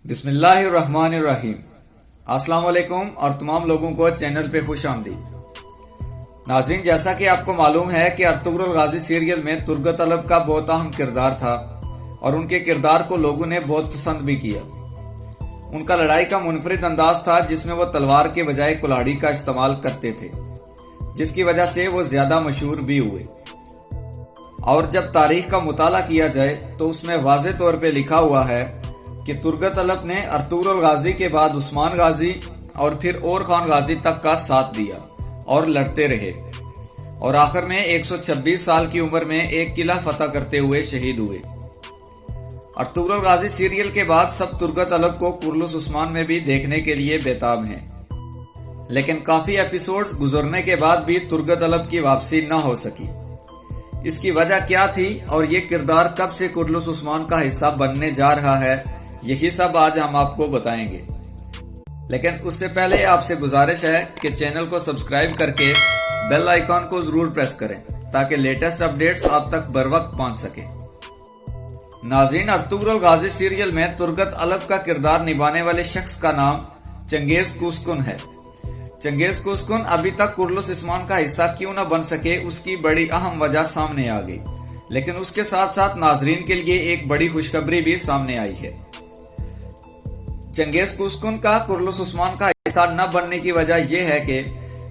बिस्मिल्लाहिर्रहमानिर्रहीम। अस्सलाम वालेकुम और तमाम लोगों को चैनल पे खुश आमदीद। नाज़रीन, जैसा कि आपको मालूम है कि अर्तुगरुल गाजी सीरियल में तुर्गत अलब का बहुत अहम किरदार था और उनके किरदार को लोगों ने बहुत पसंद भी किया। उनका लड़ाई का मुनफरिद अंदाज था जिसमें वो तलवार के बजाय कुल्हाड़ी का इस्तेमाल करते थे, जिसकी वजह से वो ज्यादा मशहूर भी हुए। और जब तारीख का मुताला किया जाए तो उसमें वाज़े तौर पे लिखा हुआ है कि तुर्गत अलब ने अर्तुगरुल गाजी के बाद उस्मान गाजी और फिर और खान गाजी तक का साथ दिया और लड़ते रहे और आखिर में 126 साल की उम्र में एक किला फतह करते हुए शहीद हुए। अर्तुगरुल गाजी सीरियल के बाद सब तुर्गत अलब को कुर्लुस उस्मान में भी देखने के लिए बेताब हैं, लेकिन काफी एपिसोड्स गुजरने के बाद भी तुर्गत अलब की वापसी न हो सकी। इसकी वजह क्या थी और ये किरदार कब से कुर्लुस उस्मान का हिस्सा बनने जा रहा है, यही सब आज हम आपको बताएंगे। लेकिन उससे पहले आपसे गुजारिश है कि चैनल को सब्सक्राइब करके बेल आइकॉन को जरूर प्रेस करें ताकि लेटेस्ट अपडेट्स आप तक बर वक्त पहुंच सके। नाज़रीन, अर्तुगरुल गाजी सीरियल में तुर्गत अलब का किरदार निभाने वाले शख्स का नाम चंगेज कुसकुन है। चंगेज कुसकुन अभी तक कुर्लुस उस्मान का हिस्सा क्यों न बन सके, उसकी बड़ी अहम वजह सामने आ गई, लेकिन उसके साथ साथ नाजरीन के लिए एक बड़ी खुशखबरी भी सामने आई है। चंगेज कुसकुन का कुर्लुस उस्मान का हिस्सा न बनने की वजह यह है कि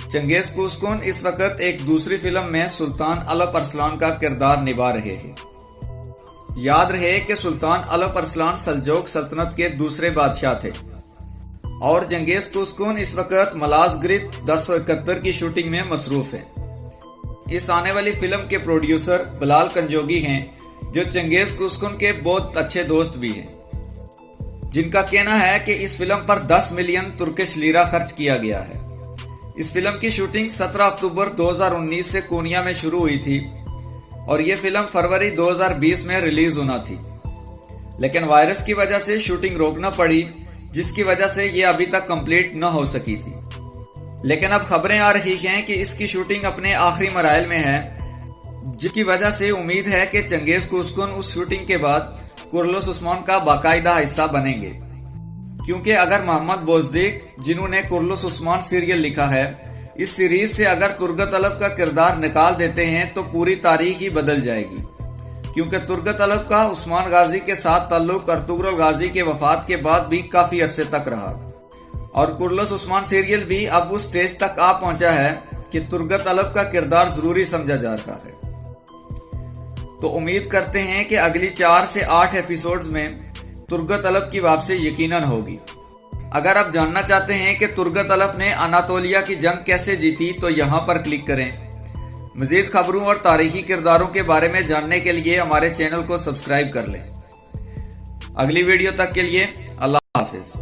चंगेज कुसकुन इस वक्त एक दूसरी फिल्म में सुल्तान अलप अरसलान का किरदार निभा रहे हैं। याद रहे कि सुल्तान अलप अरसलान सल्जोक सल्तनत के दूसरे बादशाह थे और चंगेज कुसकुन इस वक्त मलाजगिरित 1071 की शूटिंग में मसरूफ है। इस आने वाली फिल्म के प्रोड्यूसर बिलाल कंजोगी हैं, जो चंगेज कुसकुन के बहुत अच्छे दोस्त भी हैं, जिनका कहना है कि इस फिल्म पर 10 मिलियन तुर्किश लीरा खर्च किया गया है। इस फिल्म की शूटिंग 17 अक्टूबर 2019 से कोनिया में शुरू हुई थी और यह फिल्म फरवरी 2020 में रिलीज होना थी, लेकिन वायरस की वजह से शूटिंग रोकना पड़ी, जिसकी वजह से यह अभी तक कंप्लीट न हो सकी थी। लेकिन अब खबरें आ रही हैं कि इसकी शूटिंग अपने आखिरी मराइल में है, जिसकी वजह से उम्मीद है कि चंगेज कुसकुन उस शूटिंग के बाद कुर्लुस उस्मान का बाकायदा हिस्सा बनेंगे। क्योंकि अगर मोहम्मद बोजदीक, जिन्होंने कुर्लुस उस्मान सीरियल लिखा है, इस सीरीज से अगर तुर्गत अलब का किरदार निकाल देते हैं तो पूरी तारीख ही बदल जाएगी। क्योंकि तुर्गत अलब का उस्मान गाजी के साथ ताल्लुक अर्तुगरुल गाजी के वफात के बाद भी काफी अरसे तक रहा और कुर्लुस उस्मान सीरियल भी अब उस स्टेज तक आ पहुंचा है कि तुर्गत अलब का किरदार जरूरी समझा जा रहा है। तो उम्मीद करते हैं कि अगली 4 से 8 एपिसोड्स में तुर्गत अलब की वापसी यकीनन होगी। अगर आप जानना चाहते हैं कि तुर्गत अलब ने अनातोलिया की जंग कैसे जीती तो यहाँ पर क्लिक करें। मजीद खबरों और तारीखी किरदारों के बारे में जानने के लिए हमारे चैनल को सब्सक्राइब कर लें। अगली वीडियो तक के लिए अल्लाह हाफिज।